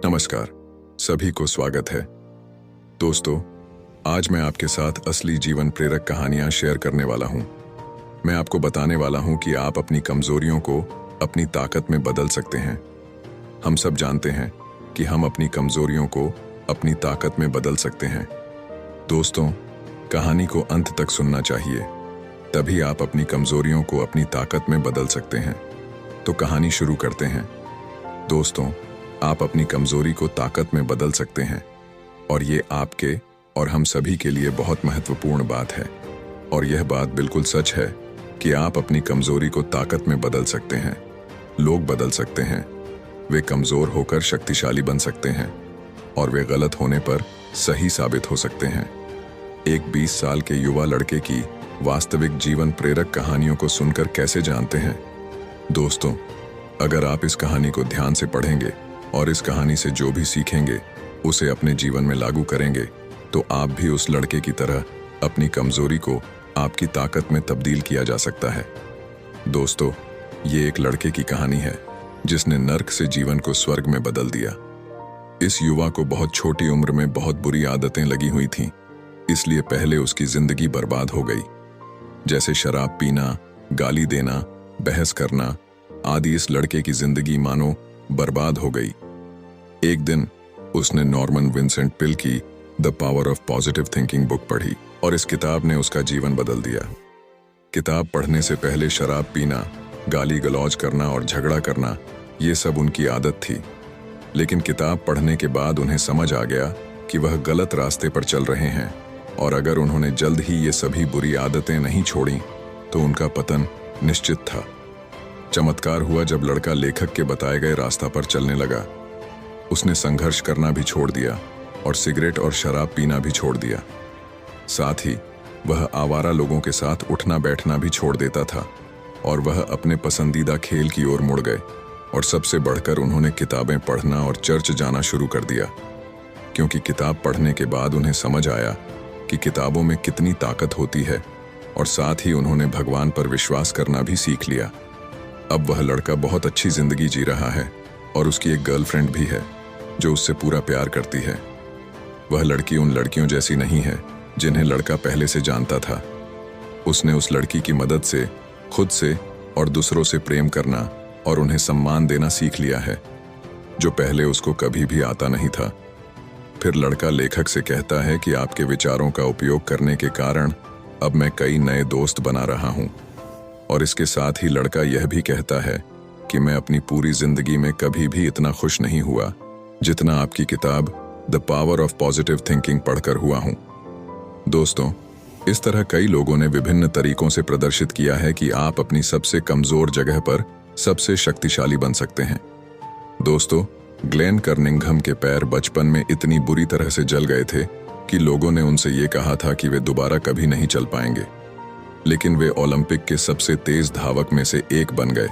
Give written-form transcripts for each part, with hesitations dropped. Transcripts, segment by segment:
नमस्कार, सभी को स्वागत है। दोस्तों, आज मैं आपके साथ असली जीवन प्रेरक कहानियां शेयर करने वाला हूं। मैं आपको बताने वाला हूं कि आप अपनी कमजोरियों को अपनी ताकत में बदल सकते हैं। हम सब जानते हैं कि हम अपनी कमजोरियों को अपनी ताकत में बदल सकते हैं। दोस्तों, कहानी को अंत तक सुनना चाहिए, तभी आप अपनी कमजोरियों को अपनी ताकत में बदल सकते हैं। तो कहानी शुरू करते हैं। दोस्तों, आप अपनी कमजोरी को ताकत में बदल सकते हैं और ये आपके और हम सभी के लिए बहुत महत्वपूर्ण बात है। और यह बात बिल्कुल सच है कि आप अपनी कमजोरी को ताकत में बदल सकते हैं। लोग बदल सकते हैं, वे कमजोर होकर शक्तिशाली बन सकते हैं और वे गलत होने पर सही साबित हो सकते हैं। एक 20 साल के युवा लड़के की वास्तविक जीवन प्रेरक कहानियों को सुनकर कैसे जानते हैं? दोस्तों, अगर आप इस कहानी को ध्यान से पढ़ेंगे और इस कहानी से जो भी सीखेंगे उसे अपने जीवन में लागू करेंगे, तो आप भी उस लड़के की तरह अपनी कमजोरी को आपकी ताकत में तब्दील किया जा सकता है। दोस्तों, ये एक लड़के की कहानी है जिसने नर्क से जीवन को स्वर्ग में बदल दिया। इस युवा को बहुत छोटी उम्र में बहुत बुरी आदतें लगी हुई थीं, इसलिए पहले उसकी जिंदगी बर्बाद हो गई। जैसे शराब पीना, गाली देना, बहस करना आदि। इस लड़के की जिंदगी मानो बर्बाद हो गई। एक दिन उसने नॉर्मन विंसेंट पिल की the power of positive thinking book पढ़ी और इस किताब ने उसका जीवन बदल दिया। किताब पढ़ने से पहले शराब पीना, गाली गलौज करना और झगड़ा करना ये सब उनकी आदत थी, लेकिन किताब पढ़ने के बाद उन्हें समझ आ गया कि वह गलत रास्ते पर चल रहे हैं और अगर उन्होंने जल्द ही ये सभी बुरी आदतें नहीं छोड़ी तो उनका पतन निश्चित था। चमत्कार हुआ जब लड़का लेखक के बताए गए रास्ता पर चलने लगा। उसने संघर्ष करना भी छोड़ दिया और सिगरेट और शराब पीना भी छोड़ दिया। साथ ही वह आवारा लोगों के साथ उठना बैठना भी छोड़ देता था और वह अपने पसंदीदा खेल की ओर मुड़ गए। और सबसे बढ़कर उन्होंने किताबें पढ़ना और चर्च जाना शुरू कर दिया, क्योंकि किताब पढ़ने के बाद उन्हें समझ आया कि किताबों में कितनी ताकत होती है और साथ ही उन्होंने भगवान पर विश्वास करना भी सीख लिया। अब वह लड़का बहुत अच्छी जिंदगी जी रहा है और उसकी एक गर्लफ्रेंड भी है जो उससे पूरा प्यार करती है। वह लड़की उन लड़कियों जैसी नहीं है जिन्हें लड़का पहले से जानता था। उसने उस लड़की की मदद से खुद से और दूसरों से प्रेम करना और उन्हें सम्मान देना सीख लिया है, जो पहले उसको कभी भी आता नहीं था। फिर लड़का लेखक से कहता है कि आपके विचारों का उपयोग करने के कारण अब मैं कई नए दोस्त बना रहा हूं। और इसके साथ ही लड़का यह भी कहता है कि मैं अपनी पूरी जिंदगी में कभी भी इतना खुश नहीं हुआ जितना आपकी किताब the power of positive thinking पढ़कर हुआ हूं। दोस्तों, इस तरह कई लोगों ने विभिन्न तरीकों से प्रदर्शित किया है कि आप अपनी सबसे कमजोर जगह पर सबसे शक्तिशाली बन सकते हैं। दोस्तों, ग्लेन कर्निंघम के पैर बचपन में इतनी बुरी तरह से जल गए थे कि लोगों ने उनसे ये कहा था कि वे दोबारा कभी नहीं चल पाएंगे, लेकिन वे ओलंपिक के सबसे तेज धावक में से एक बन गए,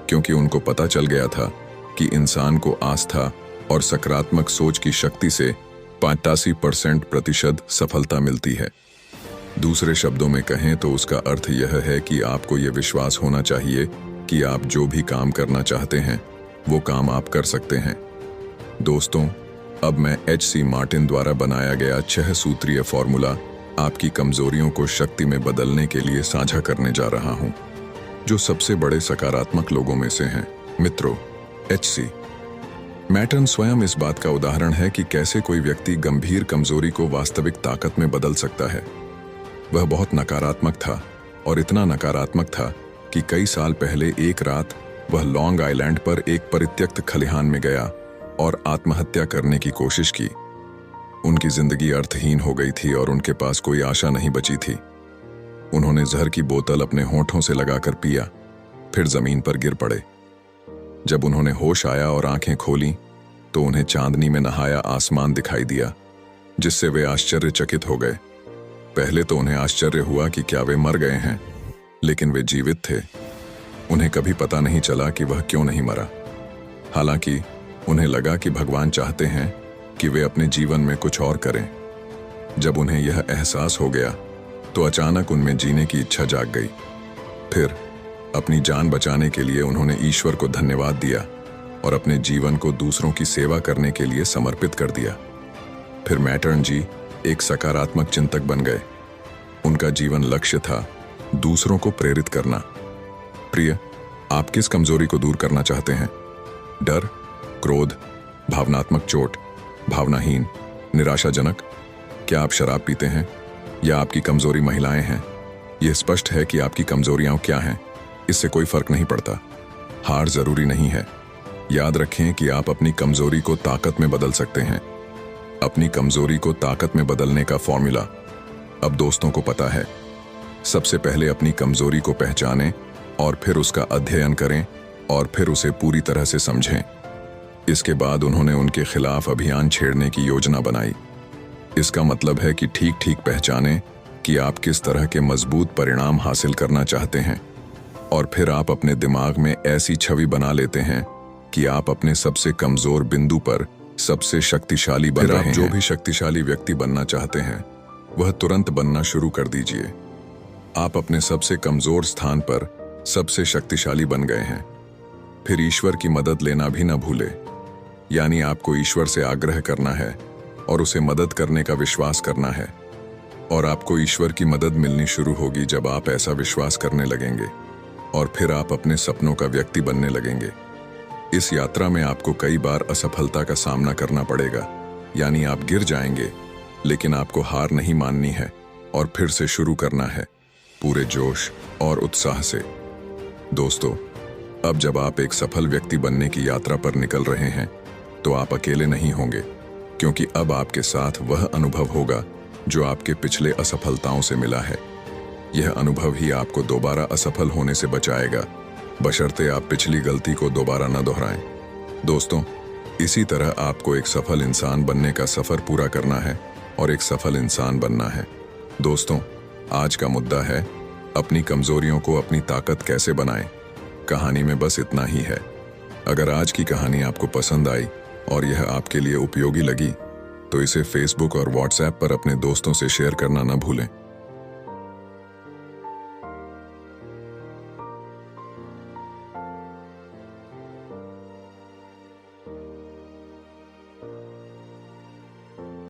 क्योंकि उनको पता चल गया था कि इंसान को आस्था और सकारात्मक सोच की शक्ति से 85% सफलता मिलती है। दूसरे शब्दों में कहें तो उसका अर्थ यह है कि आपको यह विश्वास होना चाहिए कि आप जो भी काम करना चाहते हैं वो काम आप कर सकते हैं। दोस्तों, अब मैं H.C. मार्टिन द्वारा बनाया गया 6 सूत्रीय फॉर्मूला आपकी कमजोरियों को शक्ति में बदलने के लिए साझा करने जा रहा हूं, जो सबसे बड़े सकारात्मक लोगों में से हैं। मित्रों, H.C. मार्टिन स्वयं इस बात का उदाहरण है कि कैसे कोई व्यक्ति गंभीर कमजोरी को वास्तविक ताकत में बदल सकता है। वह बहुत नकारात्मक था और इतना नकारात्मक था कि कई साल पहले एक रात वह लॉन्ग आइलैंड पर एक परित्यक्त खलिहान में गया और आत्महत्या करने की कोशिश की। उनकी जिंदगी अर्थहीन हो गई थी और उनके पास कोई आशा नहीं बची थी। उन्होंने जहर की बोतल अपने होठों से लगाकर पिया, फिर जमीन पर गिर पड़े। जब उन्होंने होश आया और आंखें खोली तो उन्हें चांदनी में नहाया आसमान दिखाई दिया, जिससे वे आश्चर्यचकित हो गए। पहले तो उन्हें आश्चर्य हुआ कि क्या वे मर गए हैं, लेकिन वे जीवित थे। उन्हें कभी पता नहीं चला कि वह क्यों नहीं मरा। हालांकि उन्हें लगा कि भगवान चाहते हैं कि वे अपने जीवन में कुछ और करें। जब उन्हें यह एहसास हो गया तो अचानक उनमें जीने की इच्छा जाग गई। फिर अपनी जान बचाने के लिए उन्होंने ईश्वर को धन्यवाद दिया और अपने जीवन को दूसरों की सेवा करने के लिए समर्पित कर दिया। फिर मैटर्न जी एक सकारात्मक चिंतक बन गए। उनका जीवन लक्ष्य था दूसरों को प्रेरित करना। प्रिय, आप किस कमजोरी को दूर करना चाहते हैं? डर, क्रोध, भावनात्मक चोट, भावनाहीन, निराशाजनक? क्या आप शराब पीते हैं या आपकी कमजोरी महिलाएं हैं? यह स्पष्ट है कि आपकी कमजोरियां क्या हैं। इससे कोई फर्क नहीं पड़ता। हार जरूरी नहीं है। याद रखें कि आप अपनी कमजोरी को ताकत में बदल सकते हैं। अपनी कमजोरी को ताकत में बदलने का फॉर्मूला अब दोस्तों को पता है। सबसे पहले अपनी कमजोरी को पहचानें और फिर उसका अध्ययन करें और फिर उसे पूरी तरह से समझें। इसके बाद उन्होंने उनके खिलाफ अभियान छेड़ने की योजना बनाई। इसका मतलब है कि ठीक ठीक पहचानें कि आप किस तरह के मजबूत परिणाम हासिल करना चाहते हैं और फिर आप अपने दिमाग में ऐसी छवि बना लेते हैं कि आप अपने सबसे कमजोर बिंदु पर सबसे शक्तिशाली बन रहे हैं। जो भी शक्तिशाली व्यक्ति बनना चाहते हैं वह तुरंत बनना शुरू कर दीजिए। आप अपने सबसे कमजोर स्थान पर सबसे शक्तिशाली बन गए हैं। फिर ईश्वर की मदद लेना भी न भूले। यानी आपको ईश्वर से आग्रह करना है और उसे मदद करने का विश्वास करना है। और आपको ईश्वर की मदद मिलनी शुरू होगी जब आप ऐसा विश्वास करने लगेंगे और फिर आप अपने सपनों का व्यक्ति बनने लगेंगे। इस यात्रा में आपको कई बार असफलता का सामना करना पड़ेगा। यानी आप गिर जाएंगे, लेकिन आपको हार नहीं माननी है और फिर से शुरू करना है पूरे जोश और उत्साह से। दोस्तों, अब जब आप एक सफल व्यक्ति बनने की यात्रा पर निकल रहे हैं तो आप अकेले नहीं होंगे, क्योंकि अब आपके साथ वह अनुभव होगा जो आपके पिछले असफलताओं से मिला है। यह अनुभव ही आपको दोबारा असफल होने से बचाएगा, बशर्ते आप पिछली गलती को दोबारा न दोहराएं। दोस्तों, इसी तरह आपको एक सफल इंसान बनने का सफर पूरा करना है और एक सफल इंसान बनना है। दोस्तों, आज का मुद्दा है अपनी कमजोरियों को अपनी ताकत कैसे बनाएं। कहानी में बस इतना ही है। अगर आज की कहानी आपको पसंद आई और यह आपके लिए उपयोगी लगी तो इसे फेसबुक और व्हाट्सएप पर अपने दोस्तों से शेयर करना न भूलें।